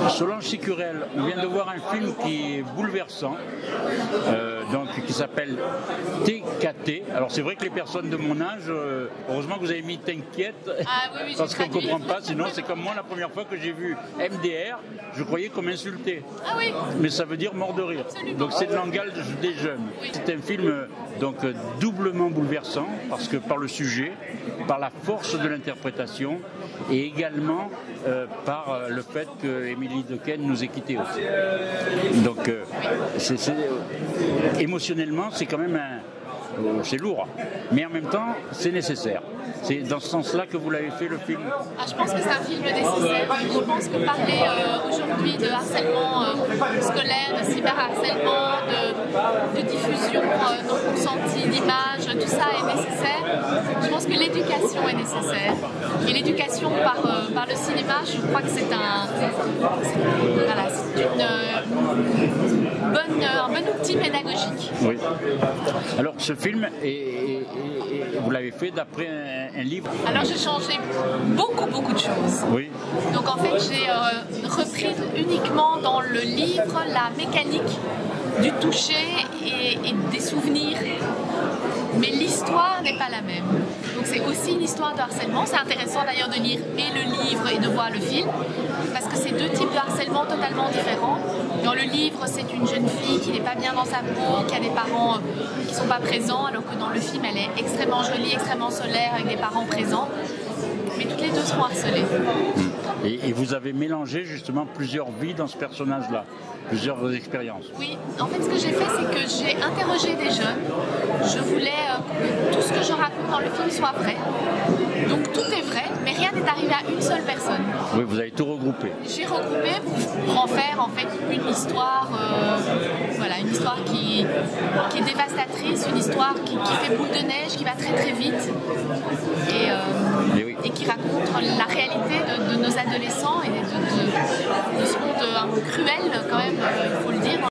Solange Sicurel, on vient de voir un film qui est bouleversant, qui s'appelle TKT. Alors c'est vrai que les personnes de mon âge, heureusement que vous avez mis T'inquiète, oui, parce qu'on ne comprend pas, sinon c'est comme moi la première fois que j'ai vu MDR, je croyais qu'on m'insultait. Ah oui. Mais ça veut dire mort de rire. Absolument. Donc c'est le langage des jeunes. Oui. C'est un film doublement bouleversant, parce que par le sujet, par la force de l'interprétation, et également par le fait que Émilie Dequesne nous ait quittés aussi. Donc émotionnellement, c'est quand même c'est lourd, mais en même temps, c'est nécessaire. C'est dans ce sens-là que vous l'avez fait, le film. Je pense que c'est un film nécessaire. Je pense que parler aujourd'hui de harcèlement scolaire, de cyberharcèlement, de diffusion non consentie d'images, tout ça est nécessaire. Je pense que l'éducation est nécessaire. Et l'éducation par le cinéma, je crois que c'est un bon outil pédagogique. Oui. Alors, ce film, vous l'avez fait d'après un livre? Alors, j'ai changé beaucoup de choses. Oui. Donc, en fait, j'ai repris uniquement dans le livre la mécanique du toucher et des souvenirs. Mais l'histoire n'est pas la même. Donc c'est aussi une histoire de harcèlement. C'est intéressant d'ailleurs de lire et le livre et de voir le film, parce que c'est deux types de harcèlement totalement différents. Dans le livre, c'est une jeune fille qui n'est pas bien dans sa peau, qui a des parents qui ne sont pas présents, alors que dans le film, elle est extrêmement jolie, extrêmement solaire, avec des parents présents. Mais toutes les deux sont harcelées. Et vous avez mélangé justement plusieurs vies dans ce personnage-là, plusieurs expériences. Oui, en fait ce que j'ai fait, c'est que j'ai interrogé des jeunes. Je voulais que tout ce que je raconte dans le film soit vrai. Donc tout est vrai, mais rien n'est arrivé à une seule personne. Oui, vous avez tout regroupé. J'ai regroupé pour en faire en fait une histoire, une histoire qui est dévastatrice, une histoire qui fait boule de neige, qui va très vite et qui raconte la réalité de nos adolescents et de ce monde un peu cruel quand même, il faut le dire.